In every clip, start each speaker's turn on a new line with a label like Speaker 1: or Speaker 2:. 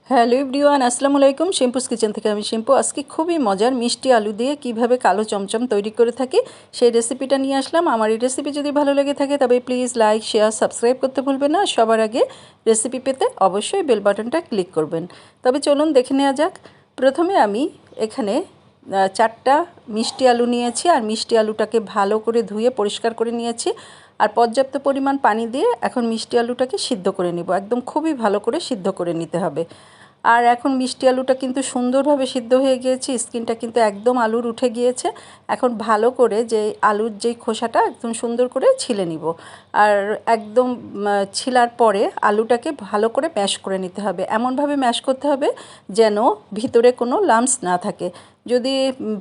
Speaker 1: Hello everyone, আসসালামু আলাইকুম। শিম্পুস kitchen থেকে আমি শিম্পু। আজকে খুবই মজার মিষ্টি আলু দিয়ে কিভাবে কালো চমচম তৈরি করে থাকি সেই রেসিপিটা নিয়ে আসলাম। আমার এই রেসিপি যদি ভালো লেগে থাকে তবে প্লিজ লাইক, শেয়ার, সাবস্ক্রাইব করতে ভুলবেন না। সবার আগে রেসিপি পেতে অবশ্যই বেল বাটনটা ক্লিক করবেন। তবে চলুন দেখে নেওয়া যাক। প্রথমে আমি এখানে 4টা মিষ্টি আলু নিয়েছি, আর মিষ্টি আলুটাকে ভালো করে ধুয়ে পরিষ্কার করে নিয়েছি। আর পর্যাপ্ত পরিমাণ পানি দিয়ে এখন মিষ্টি আলুটাকে সিদ্ধ করে নেব। একদম খুবই ভালো করে সিদ্ধ করে নিতে হবে। আর এখন মিষ্টি আলুটা কিন্তু সুন্দরভাবে সিদ্ধ হয়ে গিয়েছে, স্কিনটা কিন্তু একদম আলুর উঠে গিয়েছে। এখন ভালো করে যে আলুর যেই খোসাটা একদম সুন্দর করে ছিলে নিব। আর একদম ছিলার পরে আলুটাকে ভালো করে ম্যাশ করে নিতে হবে। এমনভাবে ম্যাশ করতে হবে যেন ভিতরে কোনো লাম্পস না থাকে। যদি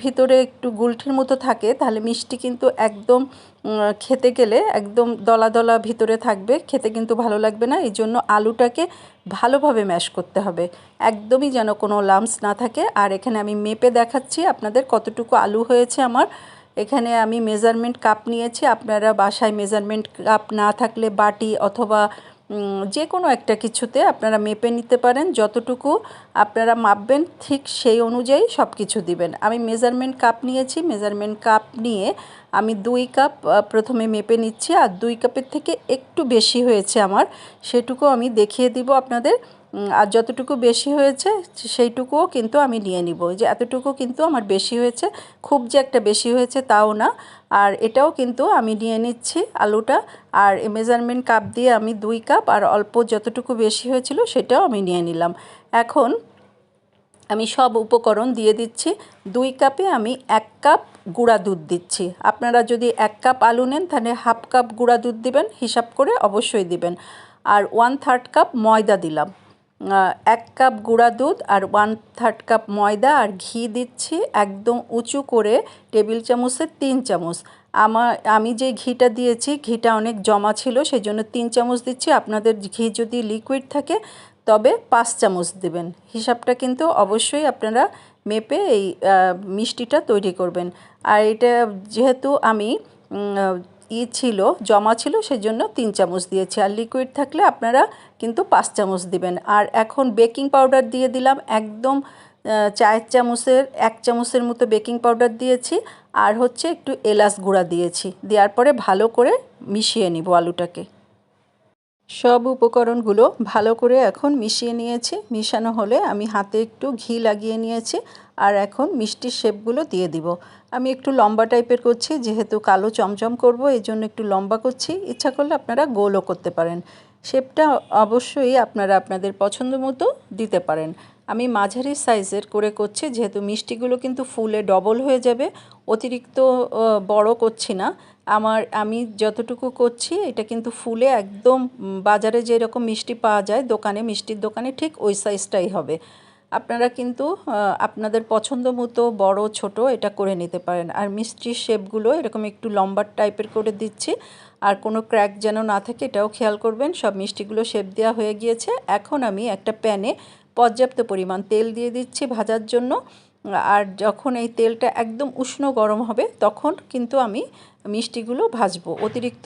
Speaker 1: ভিতরে একটু গুলঠির মতো থাকে তাহলে মিষ্টি কিন্তু একদম খেতে গেলে একদম দলা দলা ভিতরে থাকবে, খেতে কিন্তু ভালো লাগবে না। এই জন্য আলুটাকে ভালোভাবে ম্যাশ করতে হবে, একদমই যেন কোনো লাম্পস না থাকে। আর এখানে আমি মেপে দেখাচ্ছি আপনাদের কতটুকু আলু হয়েছে আমার। এখানে আমি মেজারমেন্ট কাপ নিয়েছি। আপনারা বাসায় মেজারমেন্ট কাপ না থাকলে বাটি অথবা যে কোনো একটা কিছুতে আপনারা মেপে নিতে পারেন। যতটুকু আপনারা মাপবেন ঠিক সেই অনুযায়ী সব কিছু দিবেন। আমি মেজারমেন্ট কাপ নিয়েছি। মেজারমেন্ট কাপ নিয়ে আমি 2 কাপ প্রথমে মেপে নিচ্ছি। আর 2 কাপের থেকে একটু বেশি হয়েছে আমার, সেটুকু আমি দেখিয়ে দিব আপনাদের। আর যতটুকু বেশি হয়েছে সেইটুকুও কিন্তু আমি নিয়ে নিব। যে এতটুকু কিন্তু আমার বেশি হয়েছে, খুব যে একটা বেশি হয়েছে তাও না। আর এটাও কিন্তু আমি নিয়ে নিচ্ছি আলুটা। আর মেজারমেন্ট কাপ দিয়ে আমি 2 কাপ আর অল্প যতটুকু বেশি হয়েছিল সেটাও আমি নিয়ে নিলাম। এখন আমি সব উপকরণ দিয়ে দিচ্ছি। 2 কাপে আমি 1 কাপ গুঁড়া দুধ দিচ্ছি। আপনারা যদি 1 কাপ আলু নেন তাহলে হাফ কাপ গুঁড়া দুধ দিবেন, হিসাব করে অবশ্যই দিবেন। আর 1/3 কাপ ময়দা দিলাম। 1 কাপ গুঁড়া দুধ আর 1/3 কাপ ময়দা আর ঘি দিচ্ছি একদম উঁচু করে, টেবিল চামচে 3 চামচ। আমি যে ঘিটা দিয়েছি ঘিটা অনেক জমা ছিল, সেই জন্য 3 চামচ দিচ্ছি। আপনাদের ঘি যদি লিকুইড থাকে তবে 5 চামচ দেবেন। হিসাবটা কিন্তু অবশ্যই আপনারা মেপে এই মিষ্টিটা তৈরি করবেন। আর এটা যেহেতু আমি ছিল জমা ছিল সেজন্য 3 চামচ দিয়েছি। আর লিকুইড থাকলে আপনারা কিন্তু 5 চামচ দিবেন। আর এখন বেকিং পাউডার দিয়ে দিলাম একদম চায়ের চামচের 1 চামচের মতো বেকিং পাউডার দিয়েছি। আর হচ্ছে একটু এলাচ গুঁড়া দিয়েছি। দেওয়ার পরে ভালো করে মিশিয়ে নিব আলুটাকে। সব উপকরণগুলো ভালো করে এখন মিশিয়ে নিয়েছি। মিশানো হলে আমি হাতে একটু ঘি লাগিয়ে নিয়েছি। আর এখন মিষ্টির শেপগুলো দিয়ে দিব। আমি একটু লম্বা টাইপের করছি, যেহেতু কালো চমচম করব এই জন্য একটু লম্বা করছি। ইচ্ছা করলে আপনারা গোলও করতে পারেন। শেপটা অবশ্যই আপনারা আপনাদের পছন্দ মতো দিতে পারেন। আমি মাঝারি সাইজের করে করছি, যেহেতু মিষ্টিগুলো কিন্তু ফুলে ডবল হয়ে যাবে। অতিরিক্ত বড় করছি না। আমি যতটুকু করছি এটা কিন্তু ফুলে একদম বাজারে যেরকম মিষ্টি পাওয়া যায় দোকানে, মিষ্টির দোকানে ঠিক ওই সাইজটাই হবে। আপনারা কিন্তু আপনাদের পছন্দ মতো বড় ছোট এটা করে নিতে পারেন। আর মিষ্টির শেপগুলো এরকম একটু লম্বা টাইপের করে দিচ্ছি। আর কোনো ক্র্যাক যেন না থাকে এটাও খেয়াল করবেন। সব মিষ্টিগুলো শেপ দেওয়া হয়ে গিয়েছে। এখন আমি একটা প্যানে পর্যাপ্ত পরিমাণ তেল দিয়ে দিচ্ছি ভাজার জন্য। আর যখন এই তেলটা একদম উষ্ণ গরম হবে তখন কিন্তু আমি মিষ্টিগুলো ভাজবো। অতিরিক্ত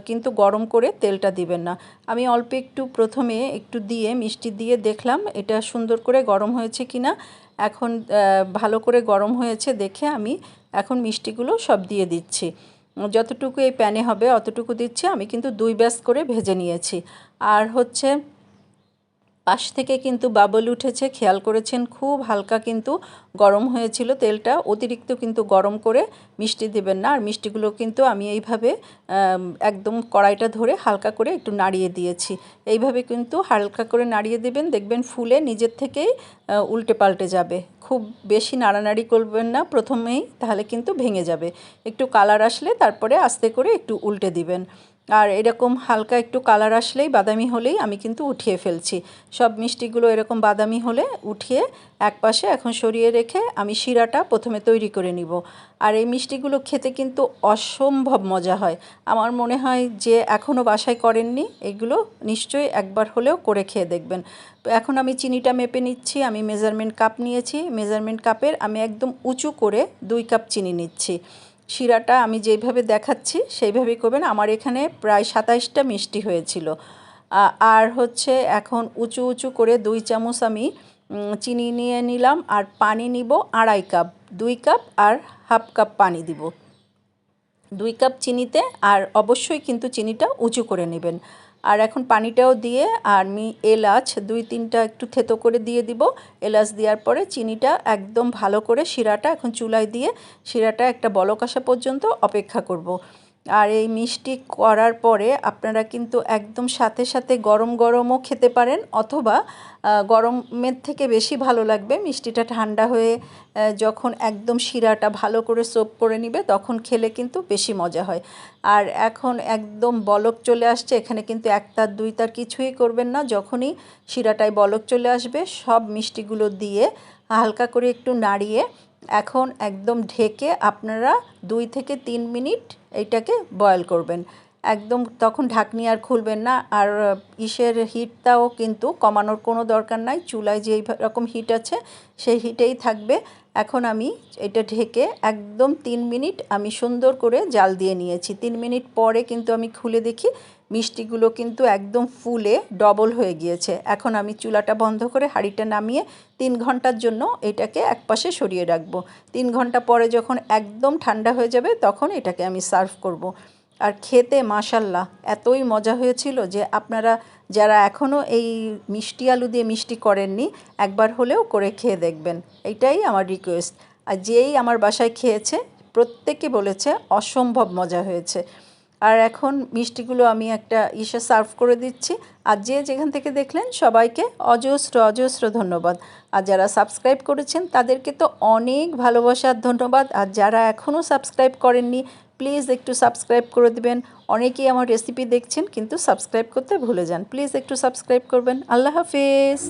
Speaker 1: কিন্তু গরম করে তেলটা দিবেন না। আমি অল্প একটু প্রথমে একটু দিয়ে মিষ্টি দিয়ে দেখলাম এটা সুন্দর করে গরম হয়েছে কিনা। এখন ভালো করে গরম হয়েছে দেখে আমি এখন মিষ্টিগুলো সব দিয়ে দিচ্ছি। যতটুকু এই প্যানে হবে অতটুকু দিচ্ছি। আমি কিন্তু 2 ব্যাচ করে ভেজে নিয়েছি। আর হচ্ছে পাশ থেকে কিন্তু বাবল উঠেছে, খেয়াল করেছেন? খুব হালকা কিন্তু গরম হয়েছিল তেলটা। অতিরিক্ত কিন্তু গরম করে মিষ্টি দেবেন না। আর মিষ্টিগুলো কিন্তু আমি এইভাবে একদম কড়াইটা ধরে হালকা করে একটু নাড়িয়ে দিয়েছি। এইভাবে কিন্তু হালকা করে নাড়িয়ে দেবেন, দেখবেন ফুলে নিজের থেকেই উল্টে পাল্টে যাবে। খুব বেশি নাড়ানাড়ি করবেন না প্রথমেই, তাহলে কিন্তু ভেঙে যাবে। একটু কালার আসলে তারপরে আস্তে করে একটু উল্টে দিবেন। আর এরকম হালকা একটু কালার আসলেই, বাদামি হলেই আমি কিন্তু উঠিয়ে ফেলছি। সব মিষ্টিগুলো এরকম বাদামি হলে উঠিয়ে একপাশে এখন সরিয়ে রেখে আমি শিরাটা প্রথমে তৈরি করে নিব। আর এই মিষ্টিগুলো খেতে কিন্তু অসম্ভব মজা হয়। আমার মনে হয় যে এখনও বাসায় করেননি এগুলো নিশ্চয়ই একবার হলেও করে খেয়ে দেখবেন। তো এখন আমি চিনিটা মেপে নিচ্ছি। আমি মেজারমেন্ট কাপ নিয়েছি। মেজারমেন্ট কাপের আমি একদম উঁচু করে 2 কাপ চিনি নিচ্ছি। শিরাটা আমি যেইভাবে দেখাচ্ছি সেইভাবেই করবেন। আমার এখানে প্রায় 27টা মিষ্টি হয়েছিল। আর হচ্ছে এখন উঁচু উঁচু করে 2 চামচ আমি চিনি নিয়ে নিলাম, আর পানি নিব 2.5 কাপ, 2 কাপ আর হাফ কাপ পানি দিব 2 কাপ চিনিতে। আর অবশ্যই কিন্তু চিনিটা উঁচু করে নেবেন। আর এখন পানিটাও দিয়ে আর আমি এলাচ 2-3টা একটু থেতো করে দিয়ে দিব। এলাচ দেওয়ার পরে চিনিটা একদম ভালো করে শিরাটা এখন চুলায় দিয়ে শিরাটা একটা বলক আসা পর্যন্ত অপেক্ষা করব। আর এই মিষ্টি করার পরে আপনারা কিন্তু একদম সাথে সাথে গরম গরমও খেতে পারেন, অথবা গরমের থেকে বেশি ভালো লাগবে মিষ্টিটা ঠান্ডা হয়ে যখন একদম শিরাটা ভালো করে সোপ করে নিবে তখন খেলে কিন্তু বেশি মজা হয়। আর এখন একদম বলক চলে আসছে, এখানে কিন্তু 1 তার 2 তার কিছুই করবেন না। যখনই শিরাটায় বলক চলে আসবে সব মিষ্টিগুলো দিয়ে হালকা করে একটু নাড়িয়ে এখন একদম ঢেকে আপনারা 2 থেকে 3 মিনিট এইটাকে বয়েল করবেন। একদম তখন ঢাকনি আর খুলবেন না। আর ইসের হিটটাও কিন্তু কমানোর কোনো দরকার নাই, চুলায় যেই রকম হিট আছে সেই হিটেই থাকবে। এখন আমি এটা ঢেকে একদম 3 মিনিট আমি সুন্দর করে জাল দিয়ে নিয়েছি। 3 মিনিট পরে কিন্তু আমি খুলে দেখি মিষ্টিগুলো কিন্তু একদম ফুলে ডবল হয়ে গিয়েছে। এখন আমি চুলাটা বন্ধ করে হাঁড়িটা নামিয়ে 3 ঘন্টার জন্য এটাকে একপাশে সরিয়ে রাখবো। 3 ঘন্টা পরে যখন একদম ঠান্ডা হয়ে যাবে তখন এটাকে আমি সার্ভ করব। আর খেতে মাশাল্লাহ এতই মজা হয়েছিল যে আপনারা যারা এখনও এই মিষ্টি আলু দিয়ে মিষ্টি করেননি একবার হলেও করে খেয়ে দেখবেন, এইটাই আমার রিকোয়েস্ট। আর যেই আমার বাসায় খেয়েছে প্রত্যেকে বলেছে অসম্ভব মজা হয়েছে। আর এখন মিষ্টিগুলো আমি একটা সার্ভ করে দিচ্ছি। আর যে যেখান থেকে দেখলেন সবাইকে অজস্র অজস্র ধন্যবাদ। আর যারা সাবস্ক্রাইব করেছেন তাদেরকে তো অনেক ভালোবাসার ধন্যবাদ। আর যারা এখনও সাবস্ক্রাইব করেননি প্লিজ একটু সাবস্ক্রাইব করে দেবেন। অনেকেই আমার রেসিপি দেখছেন কিন্তু সাবস্ক্রাইব করতে ভুলে যান, প্লিজ একটু সাবস্ক্রাইব করবেন। আল্লাহ হাফেজ।